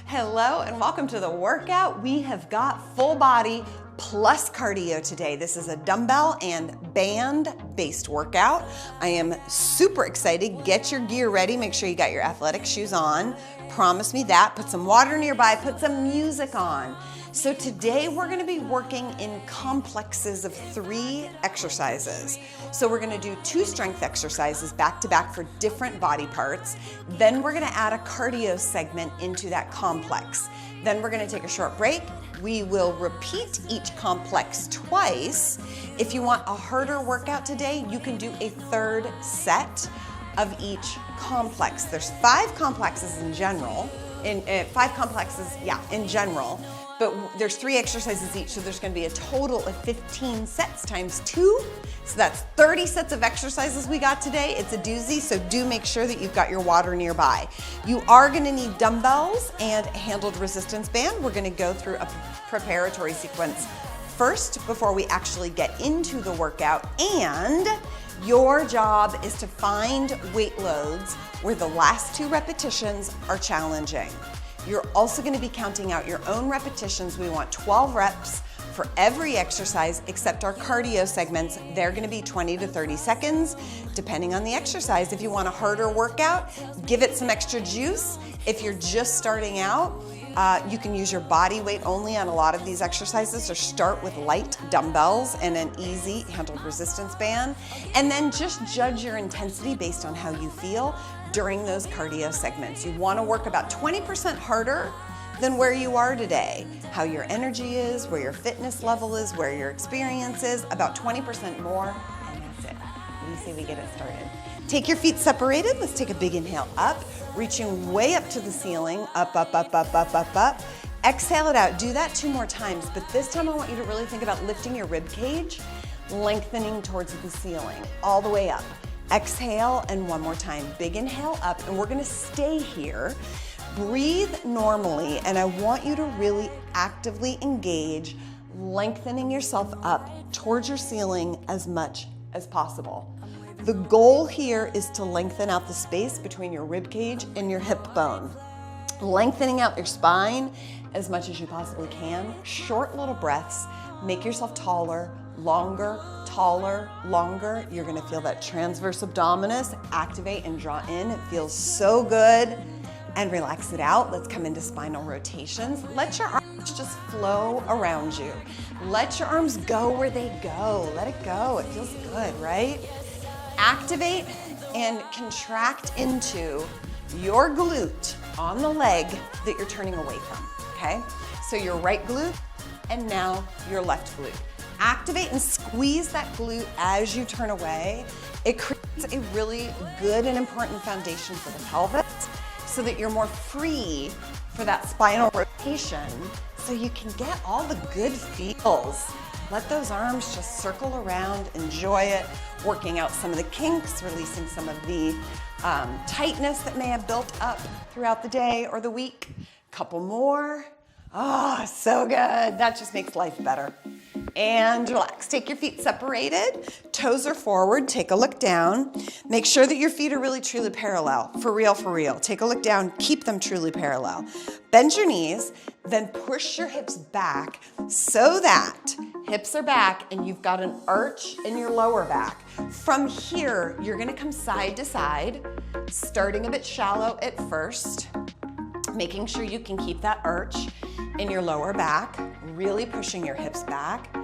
Hello and welcome to the workout. We have got full body plus cardio today. This is a dumbbell and band based workout. I am super excited. Get your gear ready. Make sure you got your athletic shoes on. Promise me that. Put some water nearby. Put some music on. So today we're going to be working in complexes of 3 exercises. So we're going to do 2 strength exercises back to back for different body parts. Then we're going to add a cardio segment into that complex. Then we're going to take a short break. We will repeat each complex twice. If you want a harder workout today, you can do a 3rd set of each complex. There's 5 complexes in general. In general. But there's 3 exercises each, so there's gonna be a total of 15 sets times 2. So that's 30 sets of exercises we got today. It's a doozy, so do make sure that you've got your water nearby. You are gonna need dumbbells and a handled resistance band. We're gonna go through a preparatory sequence first before we actually get into the workout. And your job is to find weight loads where the last 2 repetitions are challenging. You're also going to be counting out your own repetitions. We want 12 reps for every exercise except our cardio segments. They're going to be 20 to 30 seconds, depending on the exercise. If you want a harder workout, give it some extra juice. If you're just starting out, you can use your body weight only on a lot of these exercises, or start with light dumbbells and an easy handled resistance band. And then just judge your intensity based on how you feel during those cardio segments. You want to work about 20% harder than where you are today. How your energy is, where your fitness level is, where your experience is, about 20% more, and that's it. Let me see if we get it started. Take your feet separated. Let's take a big inhale up, reaching way up to the ceiling, up, up, up, up, up, up, up. Exhale it out. Do that 2 more times, but this time I want you to really think about lifting your rib cage, lengthening towards the ceiling, all the way up. Exhale, and 1 more time. Big inhale up, and we're gonna stay here. Breathe normally, and I want you to really actively engage, lengthening yourself up towards your ceiling as much as possible. The goal here is to lengthen out the space between your rib cage and your hip bone. Lengthening out your spine as much as you possibly can. Short little breaths. Make yourself taller, longer, taller, longer. You're gonna feel that transverse abdominis activate and draw in. It feels so good. And relax it out. Let's come into spinal rotations. Let your arms just flow around you. Let your arms go where they go. Let it go. It feels good, right? Activate and contract into your glute on the leg that you're turning away from, okay? So your right glute and now your left glute. Activate and squeeze that glute as you turn away. It creates a really good and important foundation for the pelvis so that you're more free for that spinal rotation, so you can get all the good feels. Let those arms just circle around, enjoy it, working out some of the kinks, releasing some of the tightness that may have built up throughout the day or the week. Couple more. Oh, so good. That just makes life better. And relax. Take your feet separated. Toes are forward. Take a look down. Make sure that your feet are really truly parallel. For real, for real. Take a look down. Keep them truly parallel. Bend your knees. Then push your hips back so that hips are back and you've got an arch in your lower back. From here, you're going to come side to side, starting a bit shallow at first, making sure you can keep that arch in your lower back, really pushing your hips back.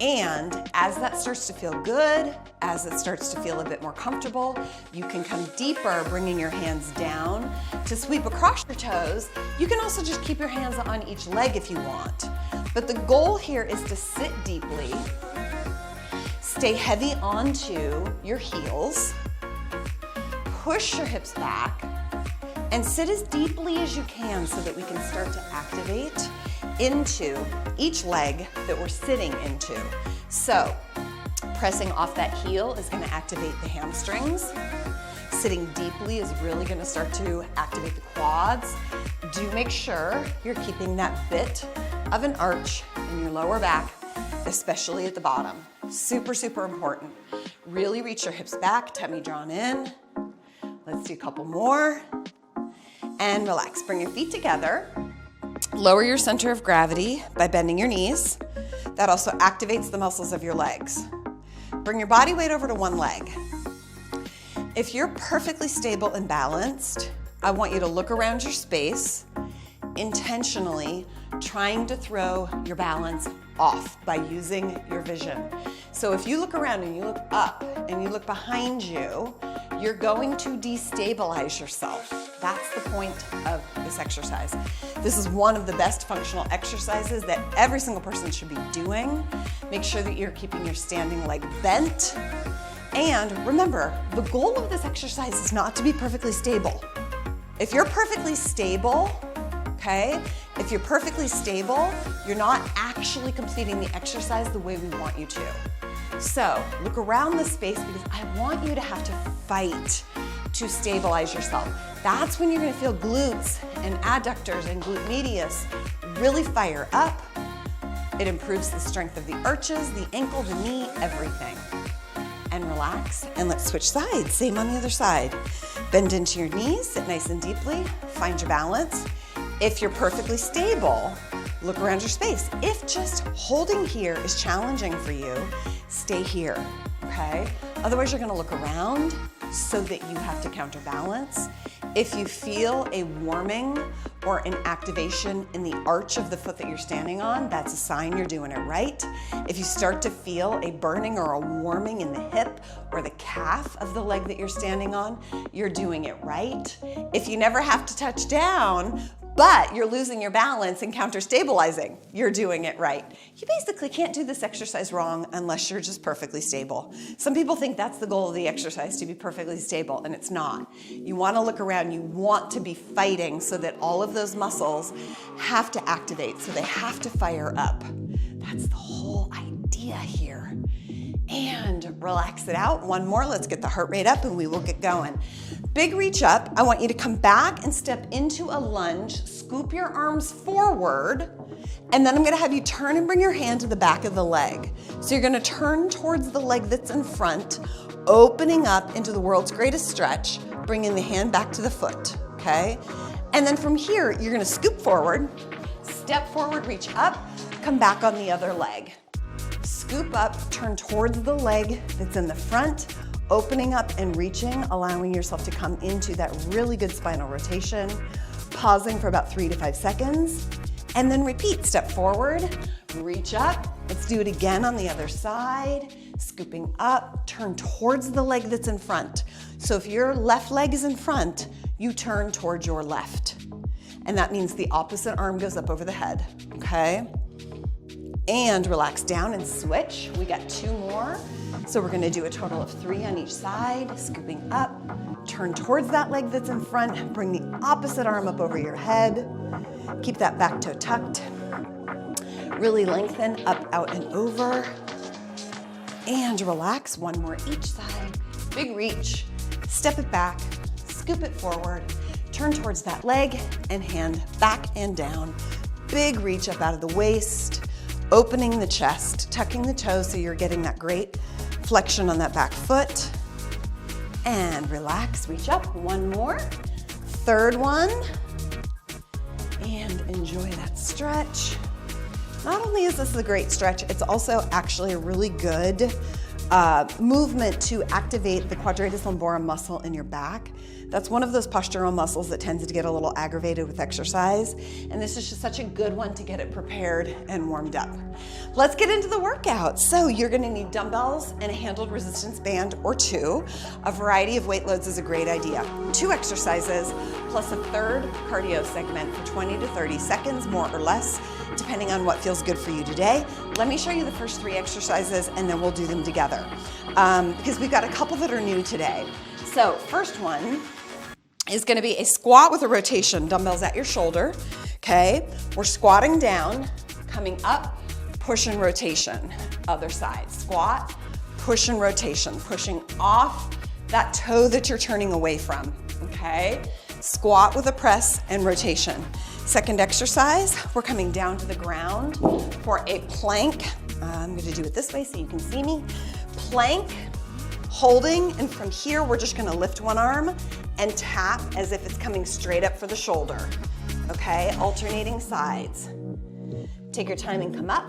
And as that starts to feel good, as it starts to feel a bit more comfortable, you can come deeper, bringing your hands down to sweep across your toes. You can also just keep your hands on each leg if you want. But the goal here is to sit deeply, stay heavy onto your heels, push your hips back, and sit as deeply as you can so that we can start to activate into each leg that we're sitting into. So, pressing off that heel is going to activate the hamstrings. Sitting deeply is really going to start to activate the quads. Do make sure you're keeping that bit of an arch in your lower back, especially at the bottom. Super, super important. Really reach your hips back, tummy drawn in. Let's do a couple more. And relax. Bring your feet together. Lower your center of gravity by bending your knees. That also activates the muscles of your legs. Bring your body weight over to one leg. If you're perfectly stable and balanced, I want you to look around your space, intentionally trying to throw your balance off by using your vision. So if you look around and you look up and you look behind you, you're going to destabilize yourself. That's the point of this exercise. This is one of the best functional exercises that every single person should be doing. Make sure that you're keeping your standing leg bent. And remember, the goal of this exercise is not to be perfectly stable. If you're perfectly stable, okay, if you're perfectly stable, you're not actually completing the exercise the way we want you to. So look around the space because I want you to have to fight to stabilize yourself. That's when you're gonna feel glutes and adductors and glute medius really fire up. It improves the strength of the arches, the ankle, the knee, everything. And relax, and let's switch sides. Same on the other side. Bend into your knees, sit nice and deeply, find your balance. If you're perfectly stable, look around your space. If just holding here is challenging for you, stay here, okay? Otherwise, you're gonna look around so that you have to counterbalance. If you feel a warming or an activation in the arch of the foot that you're standing on, that's a sign you're doing it right. If you start to feel a burning or a warming in the hip or the calf of the leg that you're standing on, you're doing it right. If you never have to touch down, but you're losing your balance and counter-stabilizing, you're doing it right. You basically can't do this exercise wrong unless you're just perfectly stable. Some people think that's the goal of the exercise, to be perfectly stable, and it's not. You wanna look around, you want to be fighting so that all of those muscles have to activate, so they have to fire up. That's the whole idea here. And relax it out. One more, let's get the heart rate up and we will get going. Big reach up. I want you to come back and step into a lunge, scoop your arms forward, and then I'm gonna have you turn and bring your hand to the back of the leg. So you're gonna turn towards the leg that's in front, opening up into the world's greatest stretch, bringing the hand back to the foot, okay? And then from here, you're gonna scoop forward, step forward, reach up, come back on the other leg. Scoop up, turn towards the leg that's in the front, opening up and reaching, allowing yourself to come into that really good spinal rotation, pausing for about 3 to 5 seconds, and then repeat. Step forward, reach up. Let's do it again on the other side. Scooping up, turn towards the leg that's in front. So if your left leg is in front, you turn towards your left. And that means the opposite arm goes up over the head, okay? And relax down and switch. We got 2 more. So we're gonna do a total of 3 on each side. Scooping up, turn towards that leg that's in front, bring the opposite arm up over your head. Keep that back toe tucked. Really lengthen up, out, and over. And relax, 1 more each side. Big reach, step it back, scoop it forward, turn towards that leg, and hand back and down. Big reach up out of the waist. Opening the chest, tucking the toes so you're getting that great flexion on that back foot. And relax, reach up, 1 more. 3rd one. And enjoy that stretch. Not only is this a great stretch, it's also actually a really good movement to activate the quadratus lumborum muscle in your back. That's one of those postural muscles that tends to get a little aggravated with exercise. And this is just such a good one to get it prepared and warmed up. Let's get into the workout. So you're gonna need dumbbells and a handled resistance band or 2. A variety of weight loads is a great idea. 2 exercises plus a 3rd cardio segment for 20 to 30 seconds, more or less, depending on what feels good for you today. Let me show you the first 3 exercises and then we'll do them together because we've got a couple that are new today. So first one is gonna be a squat with a rotation, dumbbells at your shoulder, okay? We're squatting down, coming up, push and rotation. Other side, squat, push and rotation, pushing off that toe that you're turning away from, okay? Squat with a press and rotation. Second exercise, we're coming down to the ground for a plank. I'm gonna do it this way so you can see me. Plank, holding, and from here, we're just gonna lift one arm and tap as if it's coming straight up for the shoulder. okay? Alternating sides. Take your time and come up.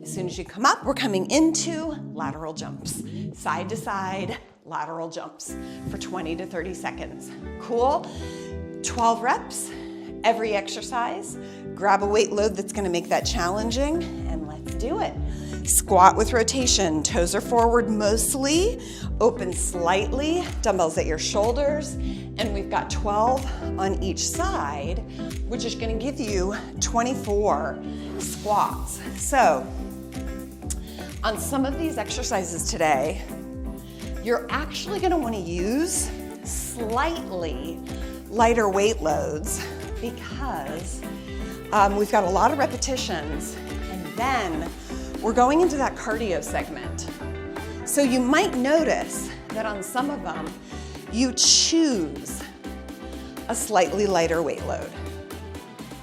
As soon as you come up, we're coming into lateral jumps. Side to side, lateral jumps for 20 to 30 seconds. Cool? 12 reps, every exercise. Grab a weight load that's gonna make that challenging, and let's do it. Squat with rotation, toes are forward mostly, open slightly, dumbbells at your shoulders, and we've got 12 on each side, which is gonna give you 24 squats. So, on some of these exercises today, you're actually gonna wanna use slightly lighter weight loads because we've got a lot of repetitions, and then we're going into that cardio segment. So you might notice that on some of them, you choose a slightly lighter weight load.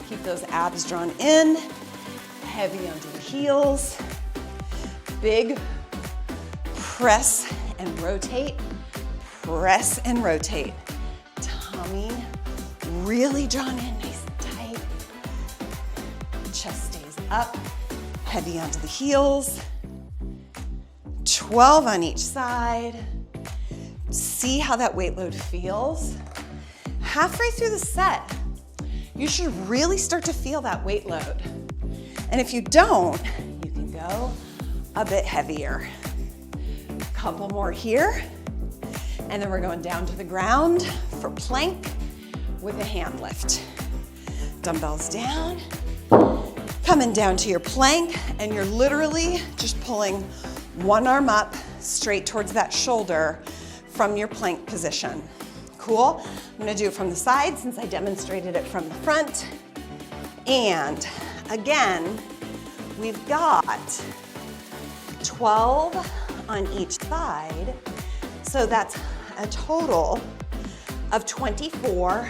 Keep those abs drawn in, heavy onto the heels, big press and rotate, press and rotate. Tummy really drawn in, nice and tight. Chest stays up, heavy onto the heels. 12 on each side. See how that weight load feels. Halfway through the set, you should really start to feel that weight load. And if you don't, you can go a bit heavier. Couple more here. And then we're going down to the ground for plank with a hand lift. Dumbbells down, coming down to your plank, and you're literally just pulling one arm up straight towards that shoulder from your plank position. Cool? I'm gonna do it from the side since I demonstrated it from the front. And again, we've got 12 on each side, so that's a total of 24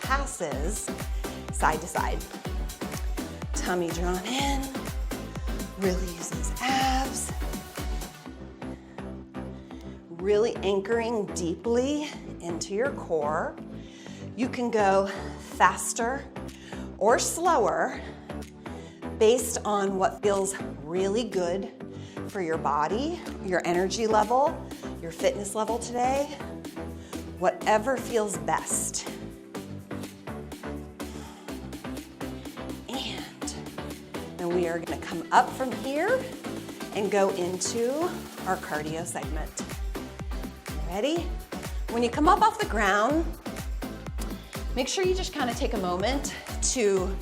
passes side to side. Tummy drawn in, really use those abs. Really anchoring deeply into your core. You can go faster or slower based on what feels really good for your body, your energy level, your fitness level today, whatever feels best. And then we are gonna come up from here and go into our cardio segment. Ready? When you come up off the ground, make sure you just kind of take a moment to,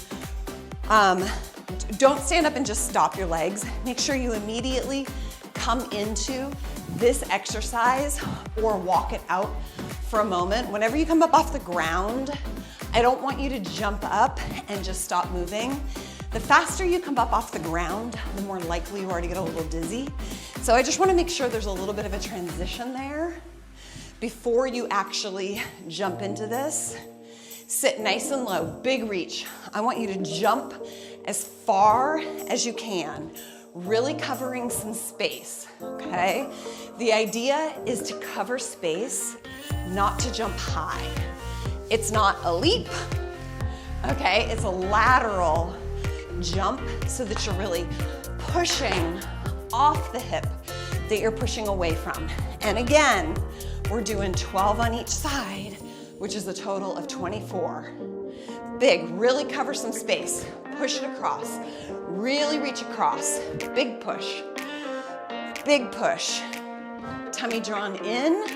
don't stand up and just stop your legs. Make sure you immediately come into this exercise or walk it out for a moment. Whenever you come up off the ground, I don't want you to jump up and just stop moving. The faster you come up off the ground, the more likely you are to get a little dizzy. So I just want to make sure there's a little bit of a transition there before you actually jump into this. Sit nice and low, big reach. I want you to jump as far as you can, really covering some space, okay? The idea is to cover space, not to jump high. It's not a leap, okay? It's a lateral jump so that you're really pushing off the hip that you're pushing away from. And again, we're doing 12 on each side, which is a total of 24. Big, really cover some space. Push it across. Really reach across. Big push. Big push. Tummy drawn in.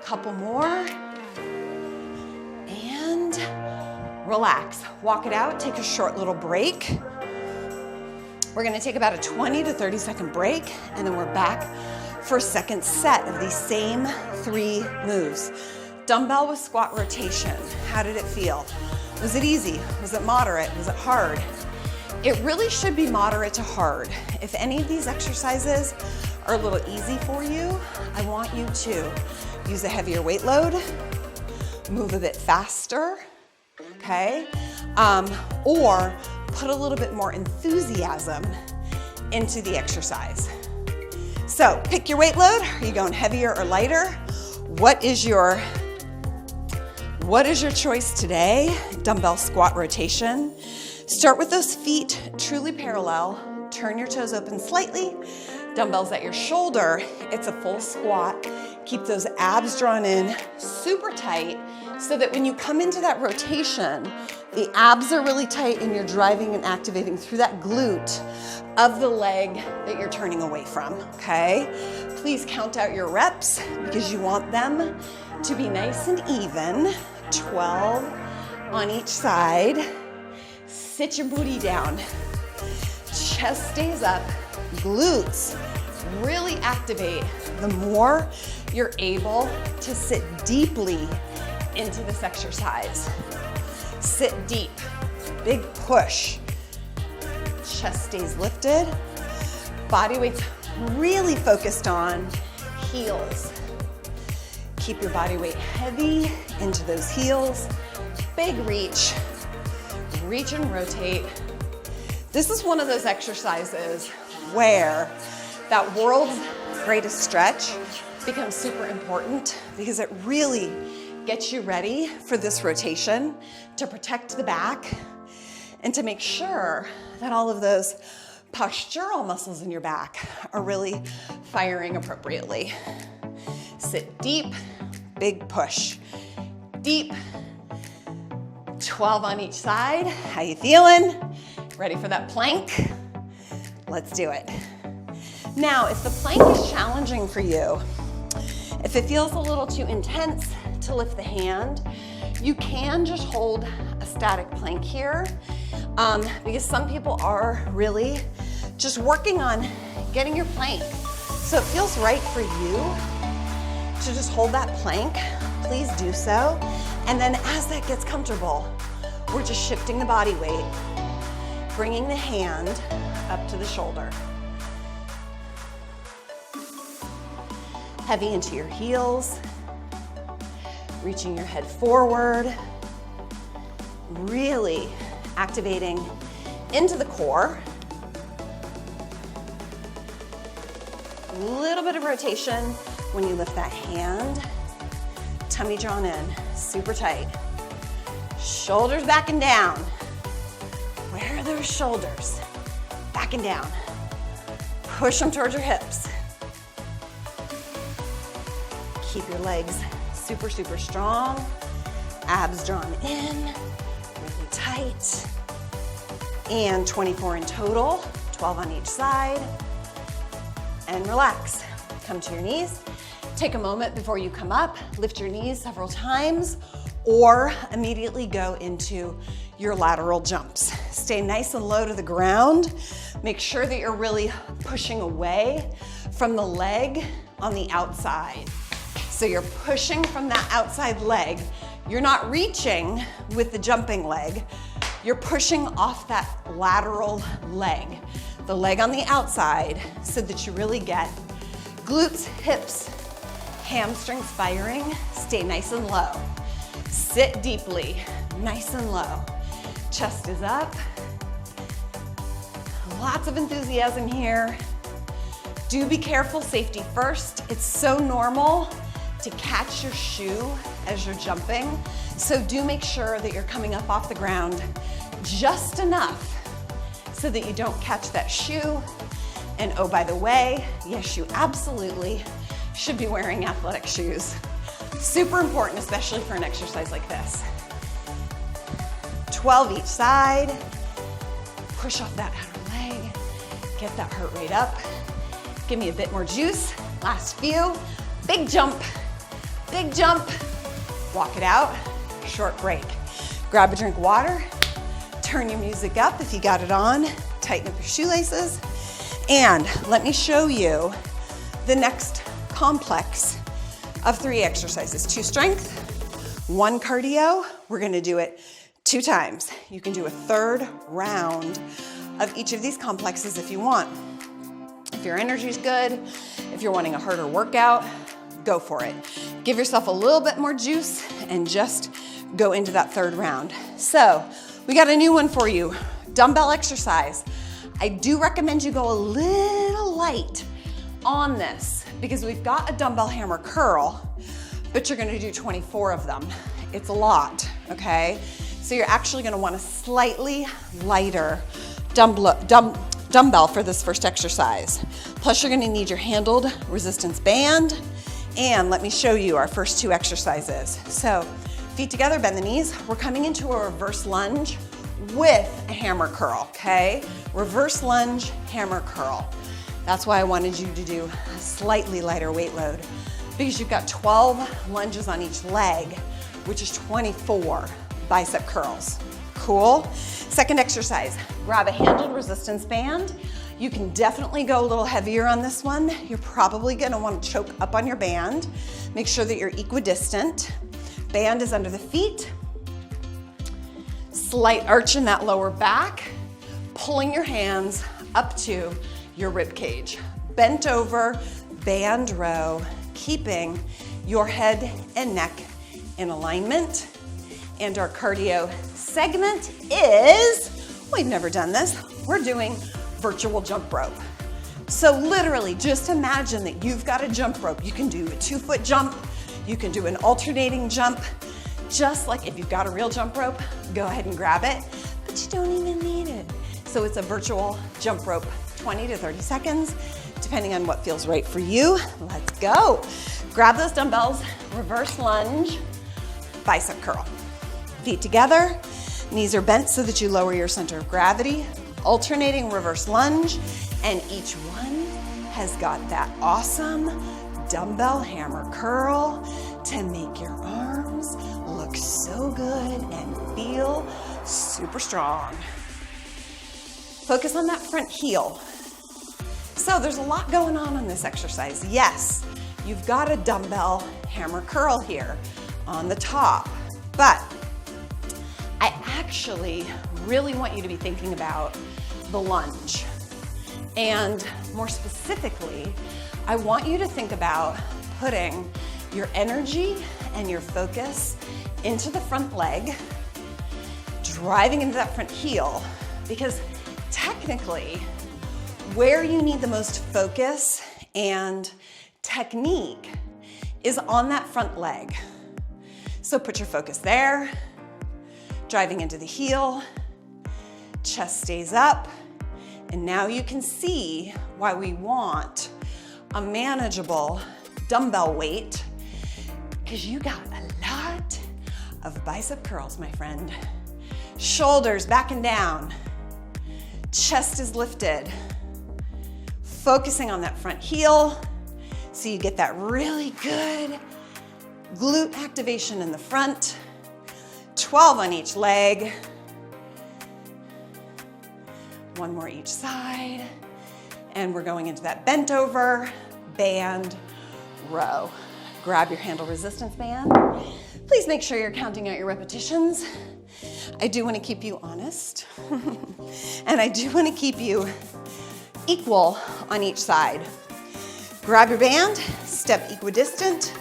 Couple more. And relax. Walk it out. Take a short little break. We're gonna take about a 20 to 30 second break, and then we're back for a second set of these same 3 moves. Dumbbell with squat rotation. How did it feel? Was it easy? Was it moderate? Was it hard? It really should be moderate to hard. If any of these exercises are a little easy for you, I want you to use a heavier weight load, move a bit faster, okay? Or put a little bit more enthusiasm into the exercise. So pick your weight load. Are you going heavier or lighter? What is your What is your choice today? Dumbbell squat rotation. Start with those feet truly parallel. Turn your toes open slightly. Dumbbells at your shoulder. It's a full squat. Keep those abs drawn in super tight so that when you come into that rotation, the abs are really tight and you're driving and activating through that glute of the leg that you're turning away from, okay? Please count out your reps because you want them to be nice and even. 12 on each side. Sit your booty down. Chest stays up. Glutes really activate the more you're able to sit deeply into this exercise. Sit deep, big push. Chest stays lifted. Body weight's really focused on heels. Keep your body weight heavy into those heels. Big reach. Reach and rotate. This is one of those exercises where that world's greatest stretch becomes super important because it really gets you ready for this rotation to protect the back and to make sure that all of those postural muscles in your back are really firing appropriately. Sit deep, big push. Deep, 12 on each side. How you feeling? Ready for that plank? Let's do it. Now, if the plank is challenging for you, if it feels a little too intense to lift the hand, you can just hold a static plank here because some people are really just working on getting your plank. So it feels right for you to just hold that plank. Please do so. And then as that gets comfortable, we're just shifting the body weight, bringing the hand up to the shoulder. Heavy into your heels, reaching your head forward, really activating into the core. A little bit of rotation when you lift that hand. Tummy drawn in, super tight. Shoulders back and down. Where are those shoulders? Back and down. Push them towards your hips. Keep your legs super, super strong. Abs drawn in, really tight. And 24 in total, 12 on each side. And relax. Come to your knees. Take a moment before you come up. Lift your knees several times or immediately go into your lateral jumps. Stay nice and low to the ground. Make sure that you're really pushing away from the leg on the outside. So you're pushing from that outside leg. You're not reaching with the jumping leg. You're pushing off that lateral leg, the leg on the outside, so that you really get glutes, hips, hamstrings firing. Stay nice and low. Sit deeply, nice and low. Chest is up. Lots of enthusiasm here. Do be careful, safety first. It's so normal to catch your shoe as you're jumping. So do make sure that you're coming up off the ground just enough so that you don't catch that shoe. And oh, by the way, yes, you absolutely should be wearing athletic shoes. Super important, especially for an exercise like this. 12 each side. Push off that outer leg. Get that heart rate up. Give me a bit more juice. Last few. Big jump. Big jump. Walk it out. Short break. Grab a drink of water. Turn your music up if you got it on. Tighten up your shoelaces. And let me show you the next complex of 3 exercises. 2 strength, 1 cardio. We're gonna do it 2 times. You can do a 3rd round of each of these complexes if you want. If your energy's good, if you're wanting a harder workout, go for it. Give yourself a little bit more juice and just go into that 3rd round. So we got a new one for you, dumbbell exercise. I do recommend you go a little light on this because we've got a dumbbell hammer curl, but you're gonna do 24 of them. It's a lot, okay? So you're actually gonna want a slightly lighter dumbbell for this first exercise. Plus you're gonna need your handled resistance band, and let me show you our first two exercises. So feet together, bend the knees. We're coming into a reverse lunge with a hammer curl, okay? Reverse lunge, hammer curl. That's why I wanted you to do a slightly lighter weight load, because you've got 12 lunges on each leg, which is 24 bicep curls. Cool? Second exercise, grab a handled resistance band. You can definitely go a little heavier on this one. You're probably gonna want to choke up on your band. Make sure that you're equidistant. Band is under the feet. Slight arch in that lower back, pulling your hands up to your rib cage. Bent over, band row, keeping your head and neck in alignment. And our cardio segment is, we've never done this, we're doing virtual jump rope. So literally just imagine that you've got a jump rope. You can do a 2-foot jump, you can do an alternating jump. Just like if you've got a real jump rope, go ahead and grab it, but you don't even need it. So it's a virtual jump rope, 20 to 30 seconds, depending on what feels right for you. Let's go. Grab those dumbbells, reverse lunge, bicep curl. Feet together, knees are bent so that you lower your center of gravity, alternating reverse lunge, and each one has got that awesome dumbbell hammer curl to make your arms look so good and feel super strong. Focus on that front heel. So there's a lot going on this exercise. Yes, you've got a dumbbell hammer curl here on the top, but I actually really want you to be thinking about the lunge. And more specifically, I want you to think about putting your energy and your focus into the front leg, driving into that front heel, because technically, where you need the most focus and technique is on that front leg. So put your focus there, driving into the heel, chest stays up, and now you can see why we want a manageable dumbbell weight, because you got a lot of bicep curls, my friend. Shoulders back and down, chest is lifted, focusing on that front heel so you get that really good glute activation in the front. 12 on each leg. One more each side. And we're going into that bent over band row. Grab your handle resistance band. Please make sure you're counting out your repetitions. I do want to keep you honest. And I do want to keep you equal on each side. Grab your band, step equidistant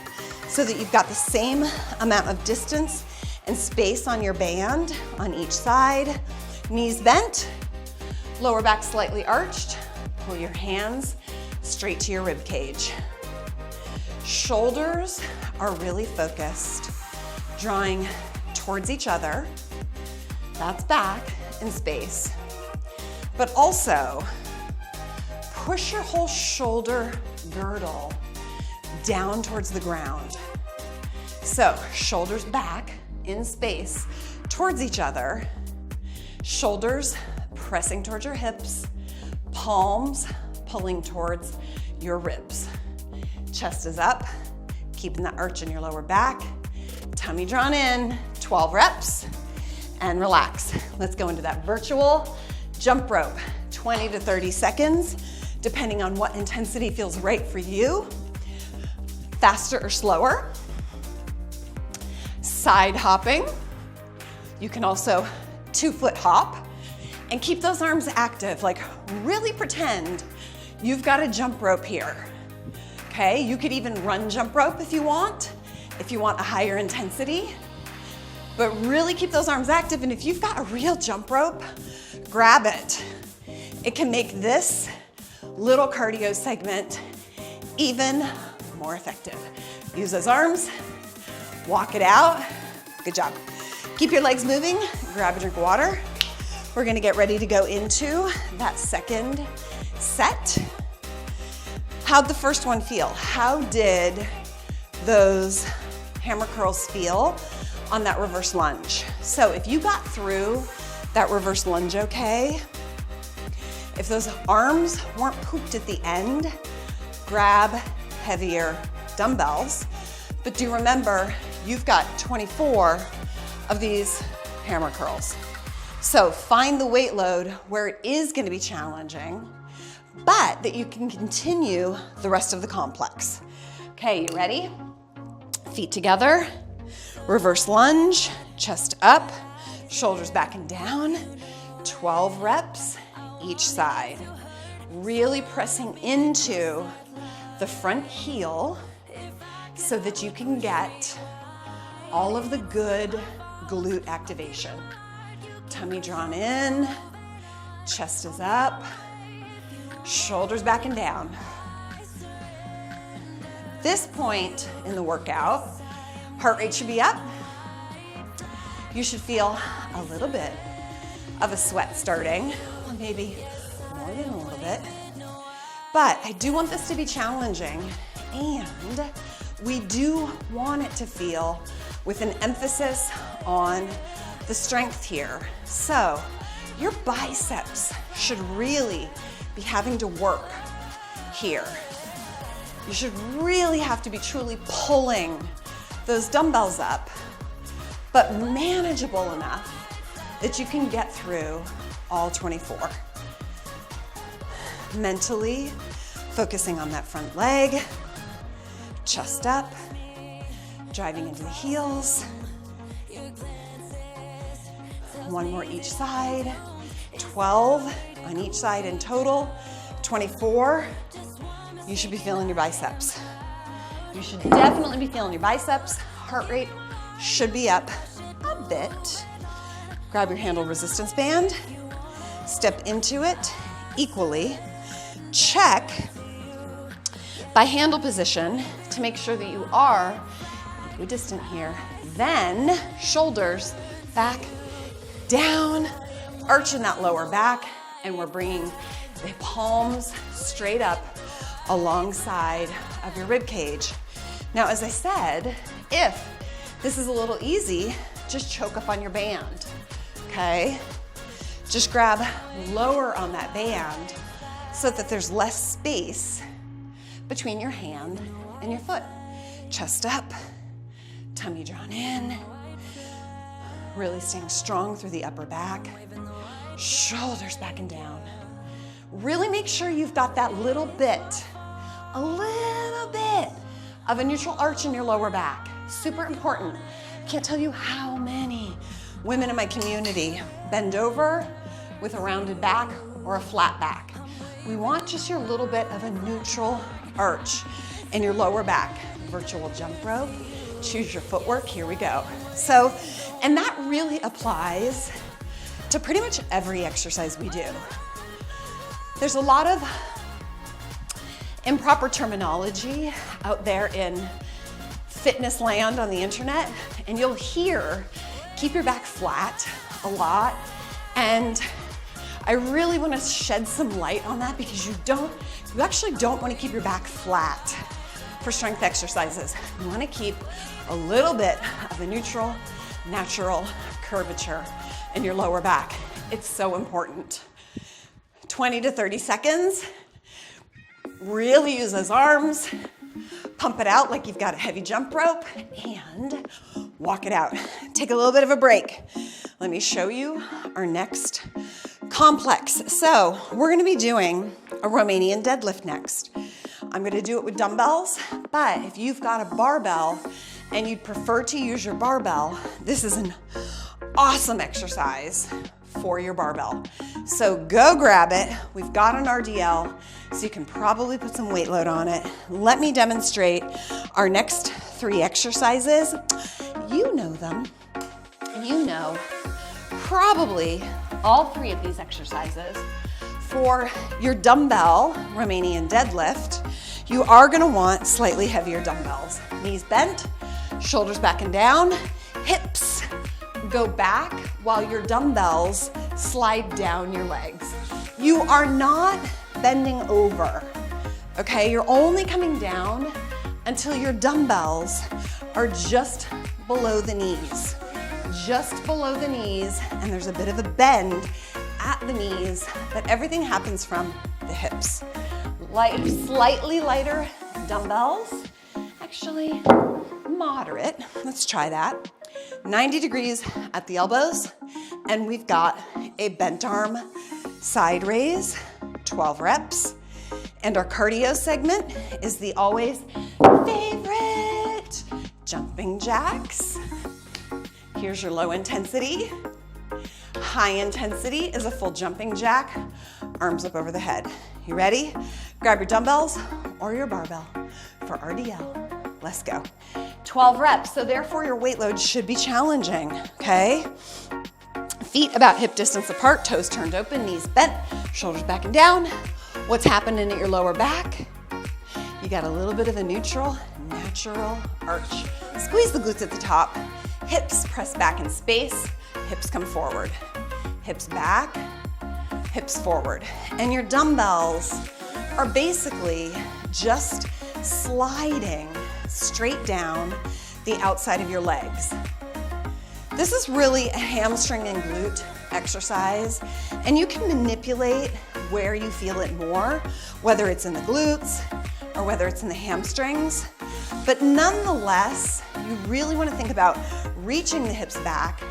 so that you've got the same amount of distance and space on your band on each side. Knees bent, lower back slightly arched. Pull your hands straight to your rib cage. Shoulders are really focused, drawing towards each other. That's back in space. But also, push your whole shoulder girdle down towards the ground. So, shoulders back in space towards each other. Shoulders pressing towards your hips. Palms pulling towards your ribs. Chest is up, keeping that arch in your lower back. Tummy drawn in, 12 reps, and relax. Let's go into that virtual jump rope, 20 to 30 seconds, depending on what intensity feels right for you. Faster or slower. Side hopping. You can also 2-foot hop and keep those arms active. Like really pretend you've got a jump rope here. Okay, you could even run jump rope if you want a higher intensity, but really keep those arms active. And if you've got a real jump rope, grab it. It can make this little cardio segment even more effective. Use those arms, walk it out, Good job. Keep your legs moving, grab a drink of water. We're gonna get ready to go into that second set. How'd the first one feel? How did those hammer curls feel on that reverse lunge? So if you got through that reverse lunge okay, if those arms weren't pooped at the end, grab heavier dumbbells. But do remember, you've got 24 of these hammer curls. So find the weight load where it is going to be challenging, but that you can continue the rest of the complex. Okay, you ready? Feet together, reverse lunge, chest up, shoulders back and down, 12 reps each side. Really pressing into the front heel so that you can get all of the good glute activation. Tummy drawn in, chest is up, shoulders back and down. This point in the workout, heart rate should be up. You should feel a little bit of a sweat starting, or maybe more than a little bit. But I do want this to be challenging, and we do want it to feel with an emphasis on the strength here. So your biceps should really be having to work here. You should really have to be truly pulling those dumbbells up, but manageable enough that you can get through all 24. Mentally focusing on that front leg, chest up, driving into the heels. One more each side, 12 on each side in total, 24. You should be feeling your biceps. You should definitely be feeling your biceps. Heart rate should be up a bit. Grab your handle resistance band, step into it equally. Check by handle position to make sure that you are equidistant here. Then shoulders back, down, arching that lower back, and we're bringing the palms straight up alongside of your rib cage. Now, as I said, if this is a little easy, just choke up on your band, okay? Just grab lower on that band so that there's less space between your hand and your foot. Chest up, tummy drawn in, really staying strong through the upper back, shoulders back and down. Really make sure you've got that little bit of a neutral arch in your lower back. Super important. Can't tell you how many women in my community bend over with a rounded back or a flat back. We want just your little bit of a neutral arch in your lower back. Virtual jump rope, choose your footwork, here we go. So, and that really applies to pretty much every exercise we do. There's a lot of improper terminology out there in fitness land on the internet, and you'll hear keep your back flat a lot, and I really want to shed some light on that because you actually don't want to keep your back flat for strength exercises. You want to keep a little bit of a neutral, natural curvature in your lower back. It's so important. 20 to 30 seconds. Really use those arms. Pump it out like you've got a heavy jump rope and walk it out. Take a little bit of a break. Let me show you our next complex. So we're going to be doing a Romanian deadlift next. I'm going to do it with dumbbells, but if you've got a barbell and you'd prefer to use your barbell, this is an awesome exercise for your barbell. So go grab it. We've got an RDL, so you can probably put some weight load on it. Let me demonstrate our next 3 exercises. You know them. You know probably all 3 of these exercises. For your dumbbell Romanian deadlift, you are going to want slightly heavier dumbbells. Knees bent, shoulders back and down, Hips go back while your dumbbells slide down your legs. You are not bending over, okay? You're only coming down until your dumbbells are just below the knees. Just below the knees, and there's a bit of a bend at the knees, but everything happens from the hips. Slightly lighter dumbbells, actually moderate. Let's try that. 90 degrees at the elbows, and we've got a bent arm side raise, 12 reps. And our cardio segment is the always favorite jumping jacks. Here's your low intensity. High intensity is a full jumping jack, arms up over the head. You ready? Grab your dumbbells or your barbell for RDL. Let's go. 12 reps, so therefore your weight load should be challenging, okay? Feet about hip distance apart, toes turned open, knees bent, shoulders back and down. What's happening at your lower back? You got a little bit of a neutral, natural arch. Squeeze the glutes at the top. Hips press back in space. Hips come forward. Hips back, hips forward. And your dumbbells are basically just sliding straight down the outside of your legs. This is really a hamstring and glute exercise, and you can manipulate where you feel it more, whether it's in the glutes or whether it's in the hamstrings. But nonetheless, you really want to think about reaching the hips back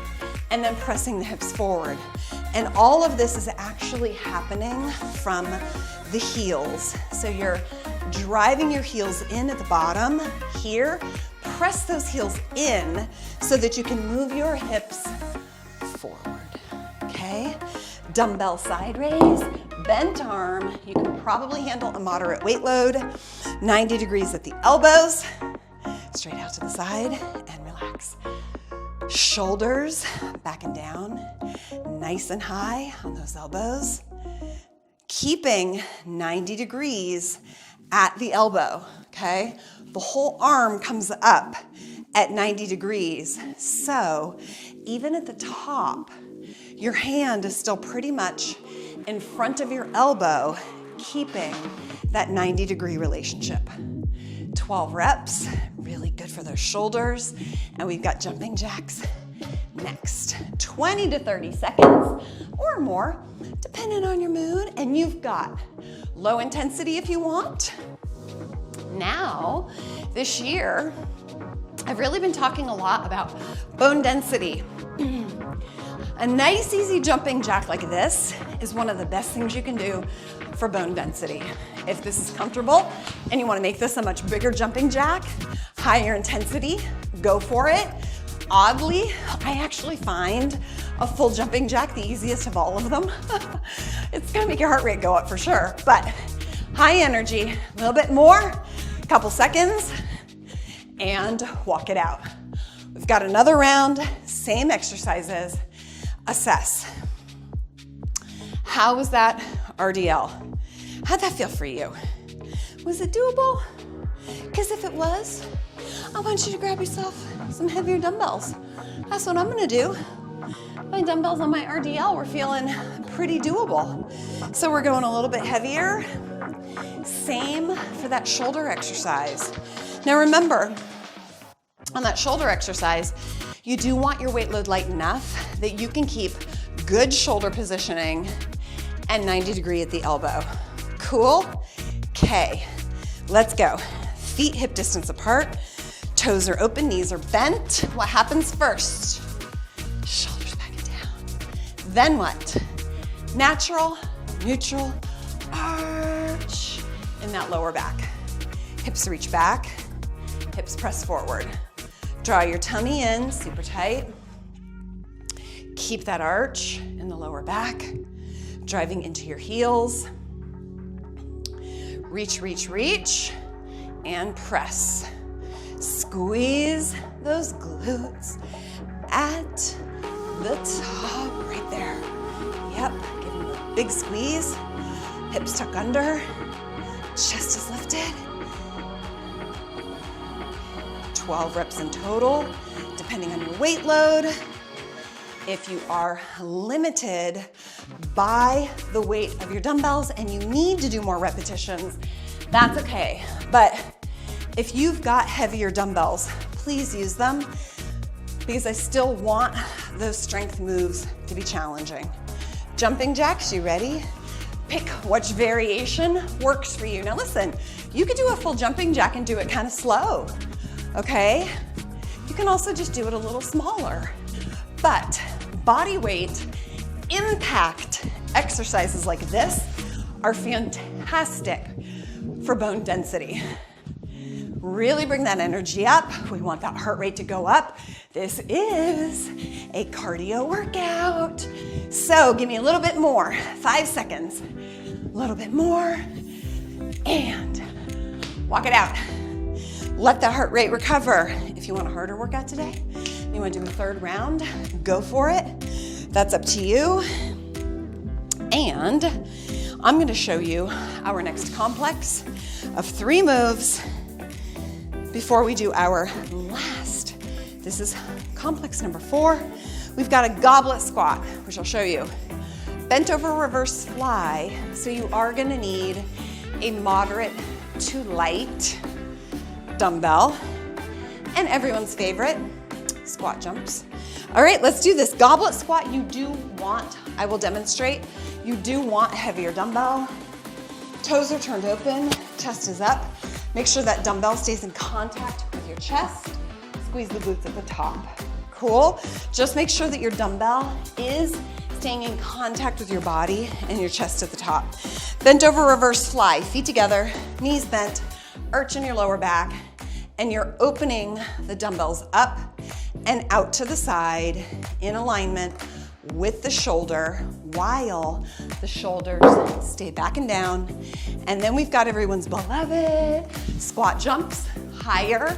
and then pressing the hips forward. And all of this is actually happening from the heels. So you're driving your heels in at the bottom here. Press those heels in so that you can move your hips forward, okay? Dumbbell side raise, bent arm. You can probably handle a moderate weight load. 90 degrees at the elbows, straight out to the side and relax. Shoulders back and down, nice and high on those elbows. Keeping 90 degrees at the elbow, okay? The whole arm comes up at 90 degrees. So even at the top, your hand is still pretty much in front of your elbow, keeping that 90-degree relationship. 12 reps, really good for those shoulders. And we've got jumping jacks next. 20 to 30 seconds or more, depending on your mood. And you've got low intensity if you want. Now, this year, I've really been talking a lot about bone density. A nice, easy jumping jack like this is one of the best things you can do for bone density. If this is comfortable and you want to make this a much bigger jumping jack, higher intensity, go for it. Oddly, I actually find a full jumping jack the easiest of all of them. It's going to make your heart rate go up for sure, but high energy, a little bit more, couple seconds, and walk it out. We've got another round, same exercises. Assess. How was that RDL? How'd that feel for you? Was it doable? Because if it was, I want you to grab yourself some heavier dumbbells. That's what I'm gonna do. My dumbbells on my RDL were feeling pretty doable. So we're going a little bit heavier. Same for that shoulder exercise. Now remember, on that shoulder exercise, you do want your weight load light enough that you can keep good shoulder positioning and 90 degree at the elbow. Cool? Okay, let's go. Feet hip distance apart, toes are open, knees are bent. What happens first? Shoulders back and down. Then what? Natural, neutral, arch in that lower back. Hips reach back, hips press forward. Draw your tummy in, super tight. Keep that arch in the lower back, driving into your heels. Reach, reach, reach, and press. Squeeze those glutes at the top, right there. Yep, give them a big squeeze. Hips tuck under, chest is lifted. 12 reps in total, depending on your weight load. If you are limited by the weight of your dumbbells and you need to do more repetitions, that's okay. But if you've got heavier dumbbells, please use them because I still want those strength moves to be challenging. Jumping jacks, you ready? Pick which variation works for you. Now listen, you could do a full jumping jack and do it kind of slow, okay? You can also just do it a little smaller. But body weight impact exercises like this are fantastic for bone density. Really bring that energy up. We want that heart rate to go up. This is a cardio workout. So give me a little bit more, 5 seconds. A little bit more, and walk it out. Let the heart rate recover. If you want a harder workout today, you want to do a third round, go for it. That's up to you. And I'm going to show you our next complex of 3 moves before we do our last. This is complex number 4. We've got a goblet squat, which I'll show you. Bent over reverse fly, so you are going to need a moderate to light dumbbell, and everyone's favorite, squat jumps. All right, let's do this. Goblet squat, you do want, I will demonstrate, you do want a heavier dumbbell. Toes are turned open, chest is up. Make sure that dumbbell stays in contact with your chest. Squeeze the glutes at the top. Cool. Just make sure that your dumbbell is staying in contact with your body and your chest at the top. Bent over reverse fly, feet together, knees bent, arch in your lower back, and you're opening the dumbbells up and out to the side in alignment with the shoulder while the shoulders stay back and down. And then we've got everyone's beloved squat jumps, higher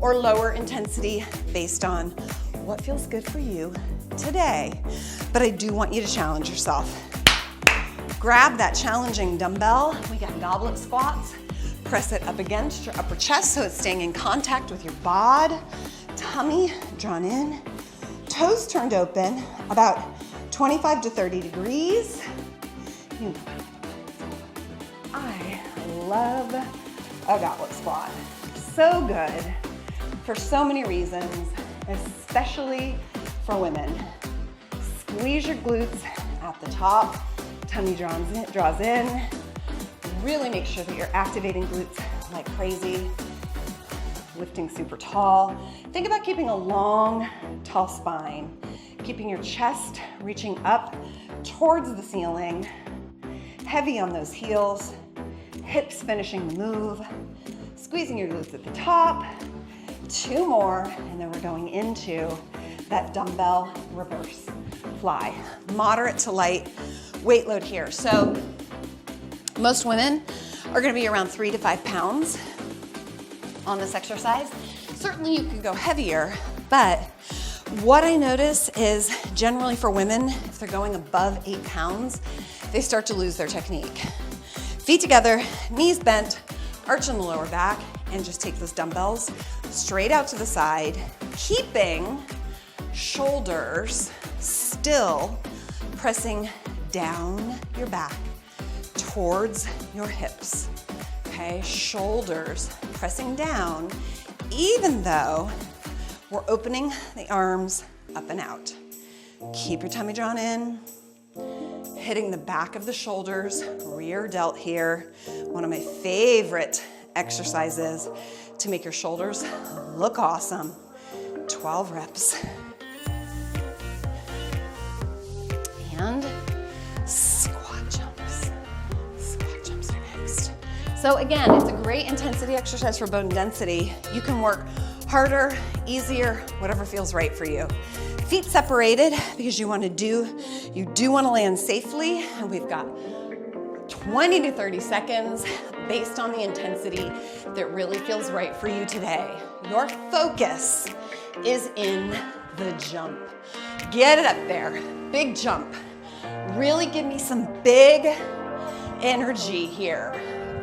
or lower intensity based on what feels good for you today. But I do want you to challenge yourself. Grab that challenging dumbbell. We got goblet squats. Press it up against your upper chest so it's staying in contact with your bod. Tummy drawn in. Toes turned open, about 25 to 30 degrees. I love a goblet squat. So good for so many reasons, especially for women. Squeeze your glutes at the top, tummy draws in. Really make sure that you're activating glutes like crazy, lifting super tall. Think about keeping a long, tall spine, keeping your chest reaching up towards the ceiling, heavy on those heels, hips finishing the move, squeezing your glutes at the top. 2 more, and then we're going into that dumbbell reverse fly. Moderate to light weight load here. So most women are gonna be around 3 to 5 pounds on this exercise. Certainly you can go heavier, but what I notice is generally for women, if they're going above 8 pounds, they start to lose their technique. Feet together, knees bent, arch in the lower back, and just take those dumbbells straight out to the side, keeping shoulders still pressing down your back towards your hips. Okay, shoulders pressing down, even though we're opening the arms up and out. Keep your tummy drawn in, hitting the back of the shoulders, rear delt here. One of my favorite exercises to make your shoulders look awesome. 12 reps. And squat jumps. Squat jumps are next. So again, it's a great intensity exercise for bone density. You can work harder, easier, whatever feels right for you. Feet separated because you do want to land safely, and we've got 20 to 30 seconds based on the intensity that really feels right for you today. Your focus is in the jump. Get it up there, big jump. Really give me some big energy here.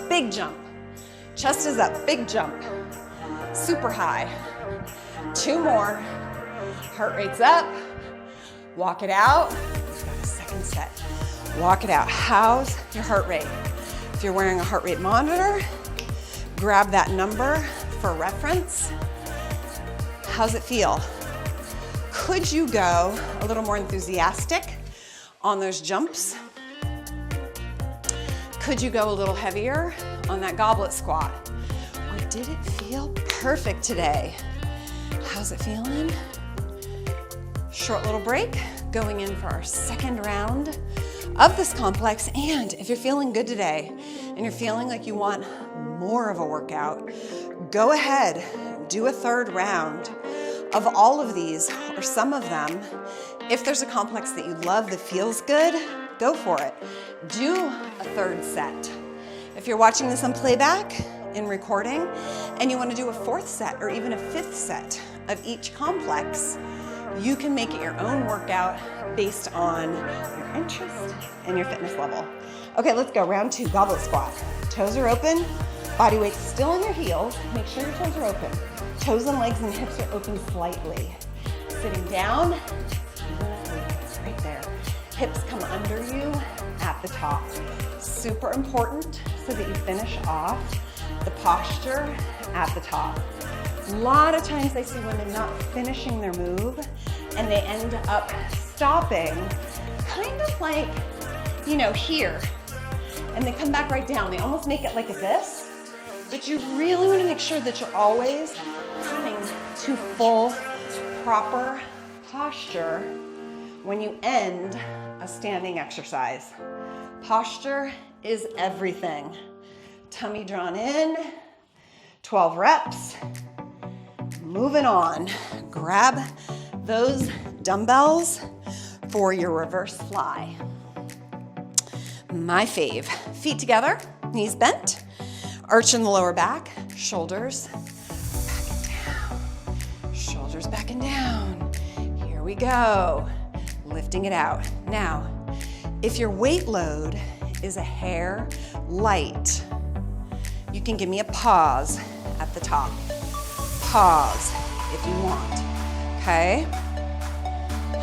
Big jump. Chest is up, big jump. Super high. 2 more. Heart rate's up. Walk it out. We've got a second set. Walk it out. How's your heart rate? If you're wearing a heart rate monitor, grab that number for reference. How's it feel? Could you go a little more enthusiastic on those jumps? Could you go a little heavier on that goblet squat? Or did it feel perfect today? How's it feeling? Short little break, going in for our second round of this complex. And if you're feeling good today and you're feeling like you want more of a workout, go ahead, do a third round of all of these or some of them. If there's a complex that you love that feels good, go for it. Do a third set. If you're watching this on playback in recording and you want to do a fourth set or even a fifth set of each complex, you can make it your own workout based on your interest and your fitness level. Okay, let's go. Round 2, goblet squat. Toes are open, body weight still on your heels. Make sure your toes are open. Toes and legs and hips are open slightly. Sitting down, right there. Hips come under you at the top. Super important so that you finish off the posture at the top. A lot of times I see women not finishing their move and they end up stopping kind of like, you know, here. And they come back right down. They almost make it like this. But you really want to make sure that you're always coming to full, proper posture when you end a standing exercise. Posture is everything. Tummy drawn in, 12 reps. Moving on, grab those dumbbells for your reverse fly. My fave. Feet together, knees bent, arch in the lower back, shoulders back and down, shoulders back and down. Here we go, lifting it out. Now, if your weight load is a hair light, you can give me a pause at the top. Pause if you want, okay?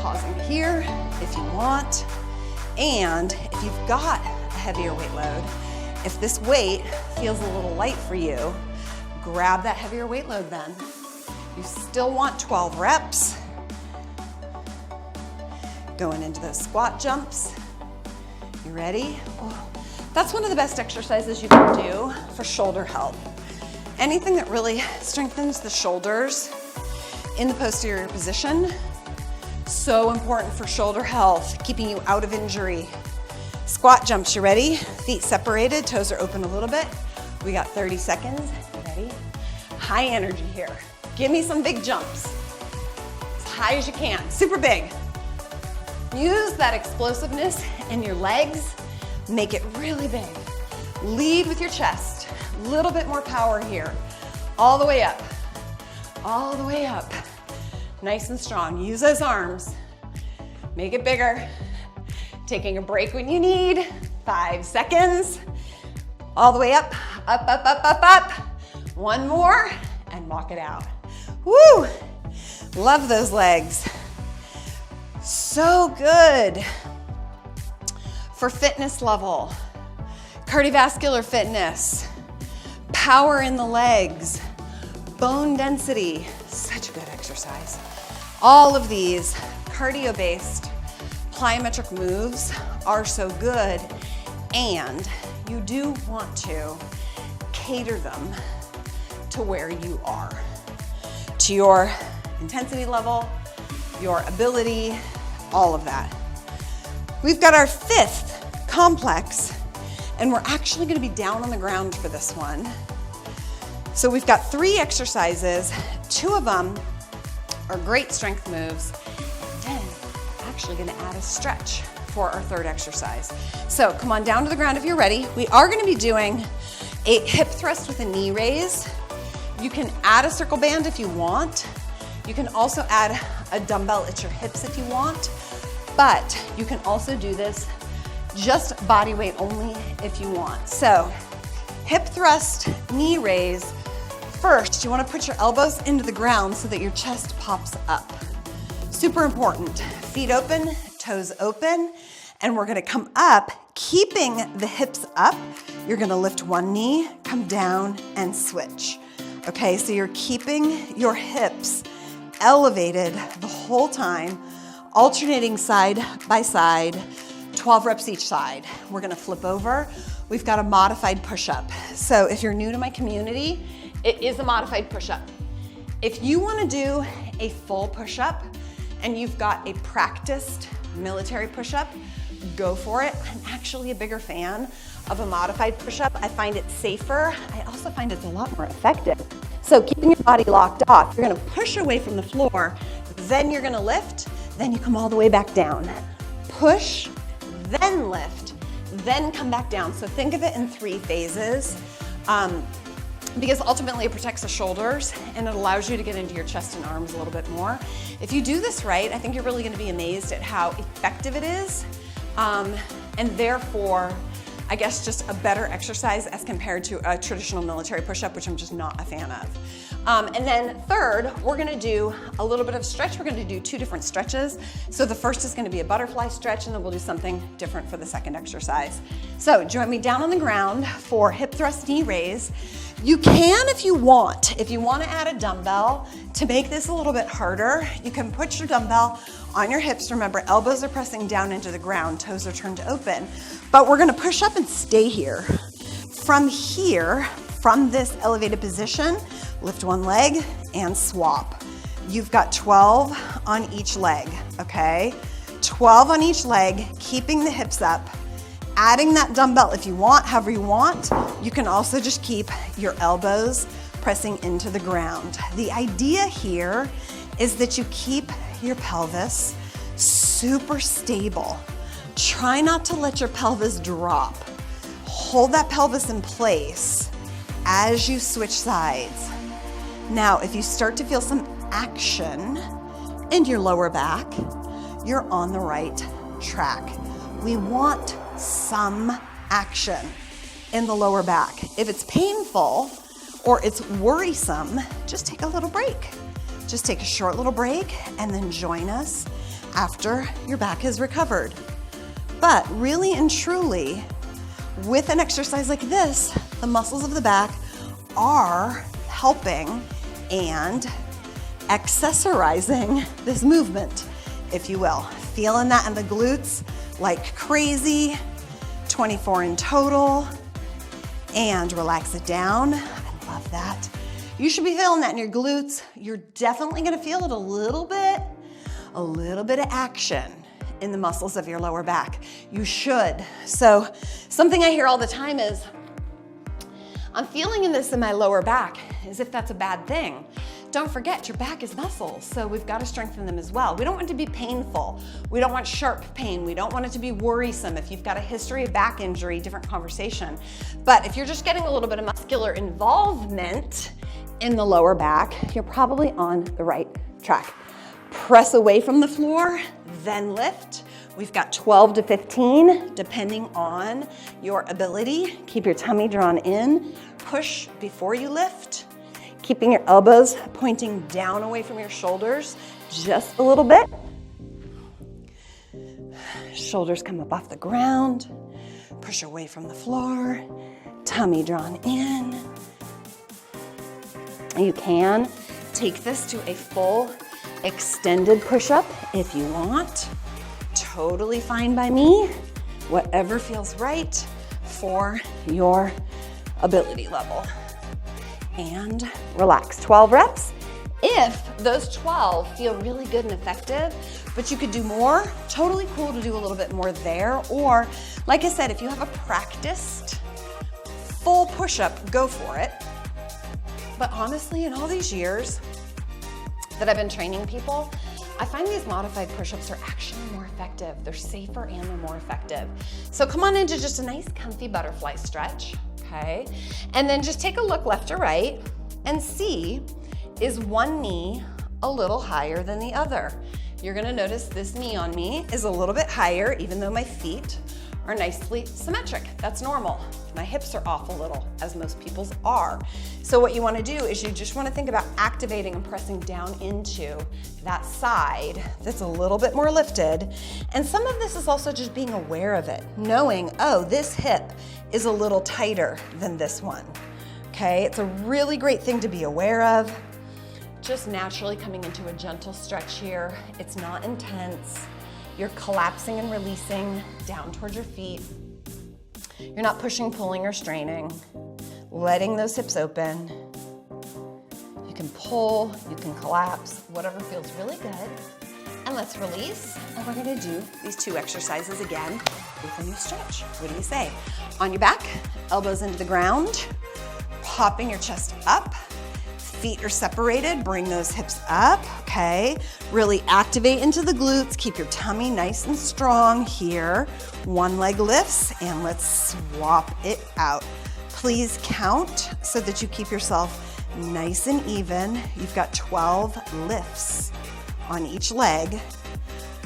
Pausing here if you want. And if you've got a heavier weight load, if this weight feels a little light for you, grab that heavier weight load then. You still want 12 reps. Going into those squat jumps. You ready? Oh, that's one of the best exercises you can do for shoulder health. Anything that really strengthens the shoulders in the posterior position, so important for shoulder health, keeping you out of injury. Squat jumps, you ready? Feet separated, toes are open a little bit. We got 30 seconds, ready? High energy here. Give me some big jumps. As high as you can, super big. Use that explosiveness in your legs, make it really big. Lead with your chest. A little bit more power here. All the way up. All the way up. Nice and strong. Use those arms. Make it bigger. Taking a break when you need. 5 seconds. All the way up. Up, up, up, up, up. One more and walk it out. Woo! Love those legs. So good for fitness level, cardiovascular fitness, power in the legs, bone density, such a good exercise. All of these cardio-based plyometric moves are so good, and you do want to cater them to where you are, to your intensity level, your ability, all of that. We've got our 5th complex, and we're actually going to be down on the ground for this one. So we've got 3 exercises. 2 of them are great strength moves. And then I'm actually going to add a stretch for our 3rd exercise. So come on down to the ground if you're ready. We are going to be doing a hip thrust with a knee raise. You can add a circle band if you want. You can also add a dumbbell at your hips if you want, but you can also do this just body weight only if you want. So hip thrust, knee raise. First, you want to put your elbows into the ground so that your chest pops up. Super important. Feet open, toes open, and we're gonna come up, keeping the hips up. You're gonna lift one knee, come down, and switch. Okay, so you're keeping your hips elevated the whole time, alternating side by side, 12 reps each side. We're gonna flip over. We've got a modified push-up. So if you're new to my community, it is a modified push-up. If you wanna do a full push-up and you've got a practiced military push-up, go for it. I'm actually a bigger fan of a modified push-up. I find it safer. I also find it's a lot more effective. So keeping your body locked off, you're gonna push away from the floor, then you're gonna lift, then you come all the way back down. Push, then lift, then come back down. So think of it in 3 phases. Because ultimately it protects the shoulders and it allows you to get into your chest and arms a little bit more. If you do this right, I think you're really gonna be amazed at how effective it is, and therefore, I guess just a better exercise as compared to a traditional military push-up, which I'm just not a fan of. And then third, we're gonna do a little bit of stretch. We're gonna do 2 different stretches. So the first is gonna be a butterfly stretch, and then we'll do something different for the second exercise. So join me down on the ground for hip thrust knee raise. You can if you want. If you want to add a dumbbell to make this a little bit harder, you can put your dumbbell on your hips. Remember, elbows are pressing down into the ground, toes are turned open. But we're gonna push up and stay here. From here, from this elevated position, lift one leg and swap. You've got 12 on each leg, okay? 12 on each leg, keeping the hips up. Adding that dumbbell if you want, however you want. You can also just keep your elbows pressing into the ground. The idea here is that you keep your pelvis super stable. Try not to let your pelvis drop. Hold that pelvis in place as you switch sides. Now, if you start to feel some action in your lower back, you're on the right track. We want some action in the lower back. If it's painful or it's worrisome, just take a little break. Just take a short little break and then join us after your back has recovered. But really and truly, with an exercise like this, the muscles of the back are helping and accessorizing this movement, if you will. Feeling that in the glutes like crazy, 24 in total, and relax it down. I love that. You should be feeling that in your glutes. You're definitely gonna feel it a little bit of action in the muscles of your lower back. You should. So something I hear all the time is, I'm feeling this in my lower back, as if that's a bad thing. Don't forget, your back is muscles, so we've got to strengthen them as well. We don't want it to be painful. We don't want sharp pain. We don't want it to be worrisome. If you've got a history of back injury, different conversation. But if you're just getting a little bit of muscular involvement in the lower back, you're probably on the right track. Press away from the floor, then lift. We've got 12 to 15, depending on your ability. Keep your tummy drawn in. Push before you lift. Keeping your elbows pointing down away from your shoulders just a little bit. Shoulders come up off the ground. Push away from the floor. Tummy drawn in. You can take this to a full extended push-up if you want. Totally fine by me. Whatever feels right for your ability level. And relax. 12 reps. If those 12 feel really good and effective, but you could do more, totally cool to do a little bit more there. Or, like I said, if you have a practiced full push-up, go for it. But honestly, in all these years that I've been training people, I find these modified push-ups are actually more effective. They're safer and they're more effective. So come on into just a nice comfy butterfly stretch. Okay, and then just take a look left or right and see, is one knee a little higher than the other? You're gonna notice this knee on me is a little bit higher, even though my feet are nicely symmetric. That's normal. My hips are off a little, as most people's are. So what you want to do is you just want to think about activating and pressing down into that side that's a little bit more lifted. And some of this is also just being aware of it, knowing, oh, this hip is a little tighter than this one. Okay, it's a really great thing to be aware of. Just naturally coming into a gentle stretch here. It's not intense. You're collapsing and releasing down towards your feet. You're not pushing, pulling, or straining. Letting those hips open. You can pull, you can collapse, whatever feels really good. And let's release. And we're gonna do these 2 exercises again with a new stretch. What do you say? On your back, elbows into the ground, popping your chest up. Feet are separated, bring those hips up, okay? Really activate into the glutes, keep your tummy nice and strong here. One leg lifts, and let's swap it out. Please count so that you keep yourself nice and even. You've got 12 lifts on each leg,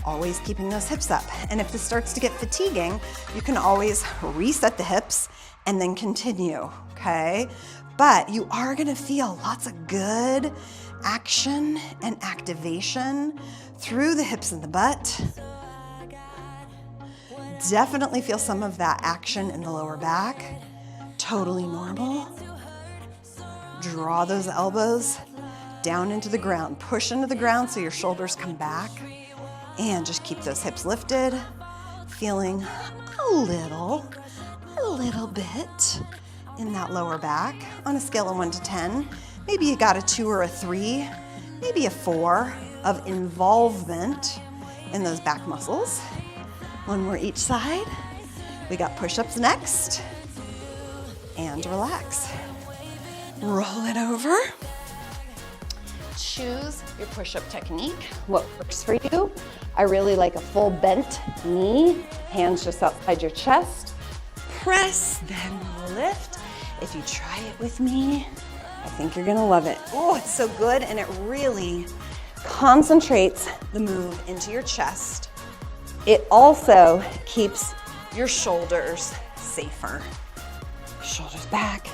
always keeping those hips up. And if this starts to get fatiguing, you can always reset the hips and then continue, okay? But you are gonna feel lots of good action and activation through the hips and the butt. Definitely feel some of that action in the lower back. Totally normal. Draw those elbows down into the ground. Push into the ground so your shoulders come back. And just keep those hips lifted. Feeling a little bit in that lower back on a scale of 1 to 10. Maybe you got a 2 or a 3, maybe a 4 of involvement in those back muscles. 1 more each side. We got push-ups next. And relax. Roll it over. Choose your push-up technique, what works for you. I really like a full bent knee, hands just outside your chest. Press, then lift. If you try it with me, I think you're gonna love it. Oh, it's so good, and it really concentrates the move into your chest. It also keeps your shoulders safer. Shoulders back,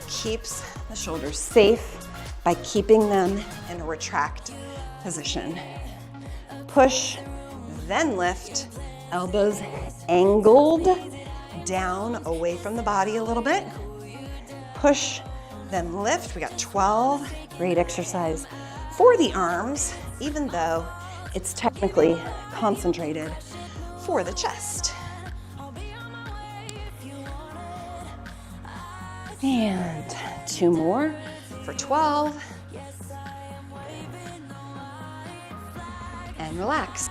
keeps the shoulders safe by keeping them in a retract position. Push, then lift, elbows angled down away from the body a little bit. Push, then lift. We got 12. Great exercise for the arms, even though it's technically concentrated for the chest. And 2 more for 12. And relax.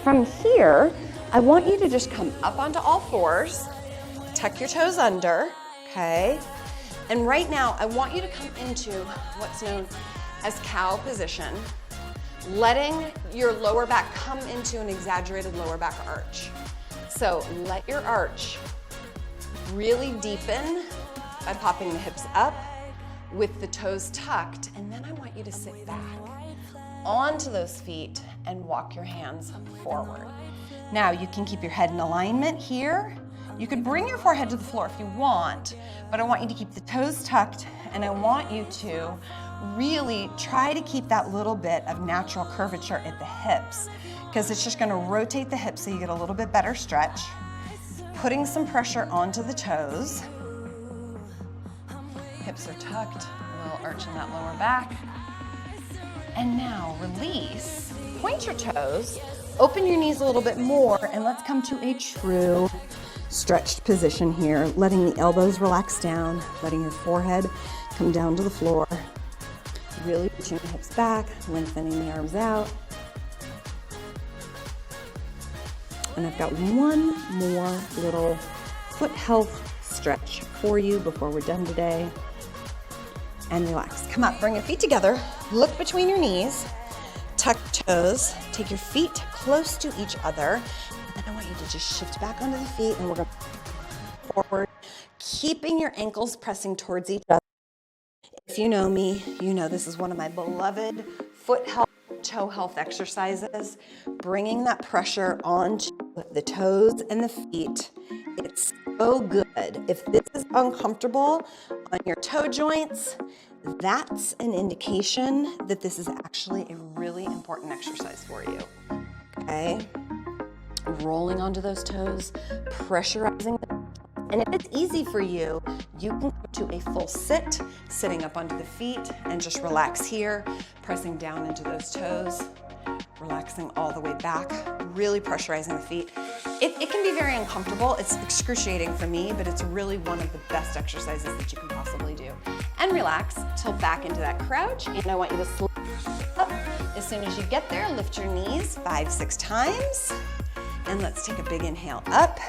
From here, I want you to just come up onto all fours, tuck your toes under, okay? And right now, I want you to come into what's known as cow position, letting your lower back come into an exaggerated lower back arch. So let your arch really deepen by popping the hips up with the toes tucked, and then I want you to sit back onto those feet and walk your hands forward. Now you can keep your head in alignment here. You could bring your forehead to the floor if you want, but I want you to keep the toes tucked, and I want you to really try to keep that little bit of natural curvature at the hips, because it's just gonna rotate the hips so you get a little bit better stretch. Putting some pressure onto the toes. Hips are tucked, a little arch in that lower back. And now release, point your toes, open your knees a little bit more, and let's come to a true stretched position here, letting the elbows relax down, letting your forehead come down to the floor. Really pushing the hips back, lengthening the arms out. And I've got one more little foot health stretch for you before we're done today. And relax. Come up, bring your feet together, look between your knees, tuck your toes, take your feet close to each other, and I want you to just shift back onto the feet, and we're going forward, keeping your ankles pressing towards each other. If you know me, you know this is one of my beloved foot health toe health exercises, bringing that pressure onto the toes and the feet. It's so good. If this is uncomfortable on your toe joints, that's an indication that this is actually a really important exercise for you. Okay? Rolling onto those toes, pressurizing them. And if it's easy for you, you can go to a full sit, sitting up onto the feet, and just relax here, pressing down into those toes, relaxing all the way back, really pressurizing the feet. It can be very uncomfortable. It's excruciating for me, but it's really one of the best exercises that you can possibly do. And relax, tilt back into that crouch, and I want you to slip up. As soon as you get there, lift your knees 5-6 times, and let's take a big inhale up.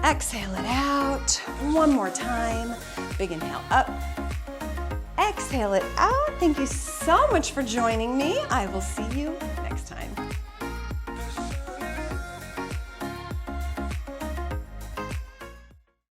Exhale it out. One more time. Big inhale up. Exhale it out. Thank you so much for joining me. I will see you next time.